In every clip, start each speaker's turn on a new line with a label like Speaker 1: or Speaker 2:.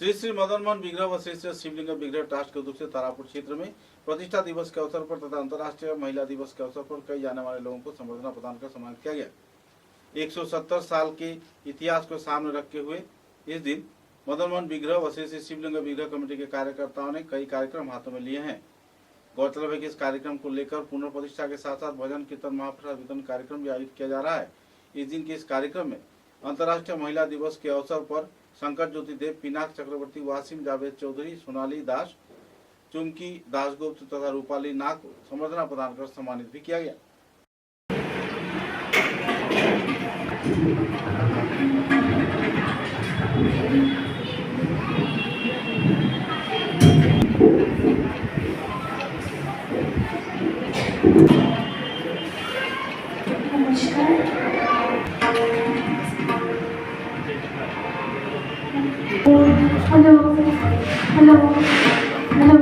Speaker 1: श्री श्री मदन मोहन विग्रह व श्री श्री शिवलिंग विग्रह ट्रस्ट के उद्योग से तारापुर क्षेत्र में प्रतिष्ठा दिवस के अवसर पर तथा अंतर्राष्ट्रीय महिला दिवस के अवसर पर कई जाने वाले लोगों को संबर्धना प्रदान कर सम्मानित किया गया। 170 साल के इतिहास को सामने रखते हुए इस दिन मदन मोहन विग्रह व श्री श्री शिवलिंग विग्रह कमेटी के कार्यकर्ताओं ने कई कार्यक्रम हाथों में लिए हैं। गौरतलब है कि इस कार्यक्रम को लेकर पुनर्प्रतिष्ठा के साथ साथ भजन कीर्तन महाप्रसाद वितरण कार्यक्रम भी आयोजित किया जा रहा है। इस दिन के इस कार्यक्रम में अंतर्राष्ट्रीय महिला दिवस के अवसर पर शंकर ज्योति देव, पिनाक चक्रवर्ती, वासिम जावेद चौधरी, सोनाली दास, चुमकी दासगुप्त तथा रूपाली नाग को संबर्धना प्रदान कर सम्मानित भी किया गया।
Speaker 2: हेलो हेलो हेलो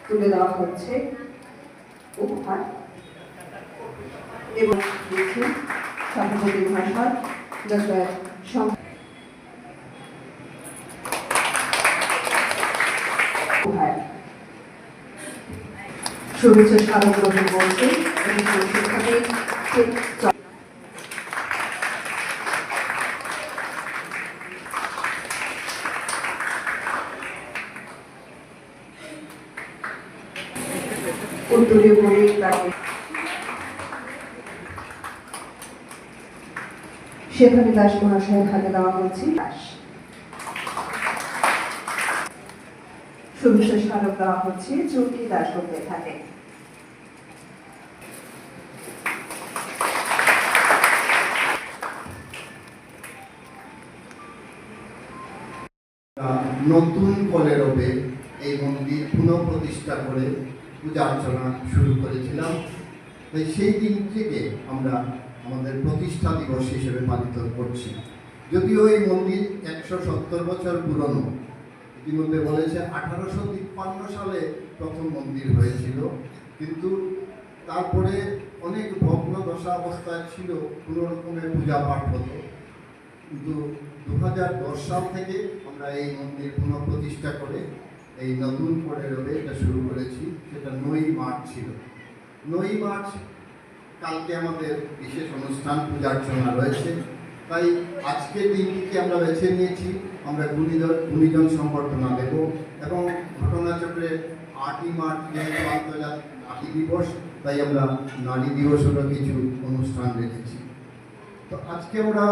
Speaker 2: তুলে দেওয়া হচ্ছে উপহার এবং সভাপতি মহাশয় ডক্টর উপহার শুভেচ্ছা স্মারক গ্রহণ করছে উত্তরীয় করে তাকে শেফালি দাস মহাশয়ের হাতে দেওয়া হচ্ছে শুভেচ্ছা স্মারক দেওয়া হচ্ছে চুমকি দাসগুপ্তের হাতে।
Speaker 3: নতুন কলেরবে এই মন্দির পুনঃপ্রতিষ্ঠা করে পূজা অর্চনা শুরু করেছিলাম। তাই সেই দিন থেকে আমরা আমাদের প্রতিষ্ঠা দিবস হিসেবে পালিত করছি। যদিও এই মন্দির 170 বছর পুরনো, ইতিমধ্যে বলেছে 1853 সালে প্রথম মন্দির হয়েছিল, কিন্তু তারপরে অনেক ভগ্ন দশা অবস্থায় ছিল, কোনো রকমের পূজা পাঠ হতো। কিন্তু 2010 সাল থেকে আমরা এই মন্দির পুনঃপ্রতিষ্ঠা করে এই নতুন কলেরবে এটা শুরু করেছি। সেটা 9 মার্চ ছিল। 9 মার্চ কালকে আমাদের বিশেষ অনুষ্ঠান পূজা অর্চনা রয়েছে। তাই আজকের দিনটিকে আমরা বেছে নিয়েছি, আমরা গুণীজন সম্বর্ধনা দেব এবং ঘটনাচক্রে 8ই মার্চ যেহেতু আন্তর্জাতিক নারী দিবস, তাই আমরা নারী দিবসেরও কিছু অনুষ্ঠান রেখেছি। তো আজকে আমরা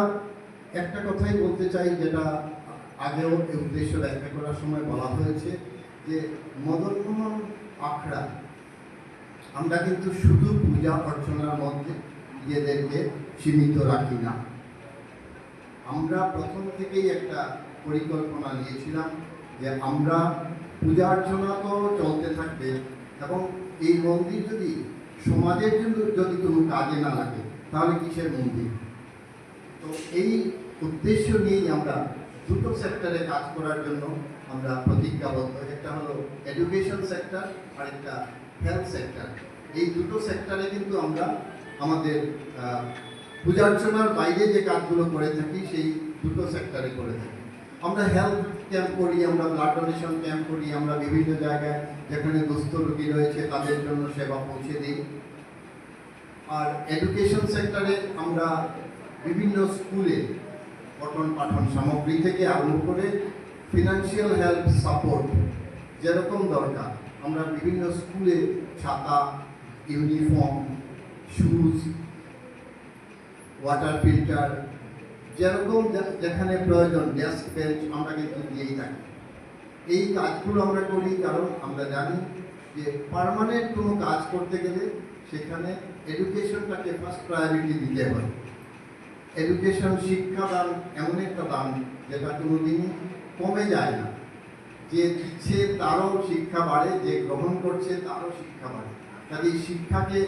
Speaker 3: একটা কথাই বলতে চাই, যেটা আগেও এই উদ্দেশ্য ব্যাখ্যা করার সময় বলা হয়েছে, যে মদন মোহন আখড়া আমরা কিন্তু শুধু পূজা অর্চনার মধ্যে নিজেদেরকে সীমিত রাখি না। আমরা প্রথম থেকেই একটা পরিকল্পনা নিয়েছিলাম যে আমরা পূজা অর্চনা তো চলতে থাকবে এবং এই মন্দির যদি সমাজের জন্য যদি কোনো কাজে না লাগে তাহলে কিসের মন্দির। তো এই উদ্দেশ্য নিয়েই আমরা দুটো সেক্টরে কাজ করার জন্য আমরা প্রতিজ্ঞাবদ্ধ। একটা হলো এডুকেশন সেক্টর আর একটা হেলথ সেক্টর। এই দুটো সেক্টরে কিন্তু আমরা আমাদের পূজা অর্চনার বাইরে যে কাজগুলো করে থাকি সেই দুটো সেক্টরে করে থাকি। আমরা হেলথ ক্যাম্প করি, আমরা ব্লাড ডোনেশন ক্যাম্প করি, আমরা বিভিন্ন জায়গায় যেখানে দুস্থ রোগী রয়েছে তাদের জন্য সেবা পৌঁছে দিই। আর এডুকেশন সেক্টরে আমরা বিভিন্ন স্কুলে পঠন পাঠন সামগ্রী থেকে আরম্ভ করে ফিনান্সিয়াল হেল্প সাপোর্ট যেরকম দরকার আমরা বিভিন্ন স্কুলে ছাতা, ইউনিফর্ম, শুজ, ওয়াটার ফিল্টার যেরকম যেখানে প্রয়োজন ডেস্ক বেঞ্চ আমরা কিন্তু দিয়েই থাকি। এই কাজগুলো আমরা করি কারণ আমরা জানি যে পার্মানেন্ট কোনো কাজ করতে গেলে সেখানে এডুকেশনটাকে ফার্স্ট প্রায়োরিটি দিতে হয়। এডুকেশন, শিক্ষাদান এমন একটা দান যেটা কোনোদিনই কমে যায় না। যে দিচ্ছে তারও শিক্ষা বাড়ে, যে গ্রহণ করছে তারও শিক্ষা বাড়ে। কাজে শিক্ষাকে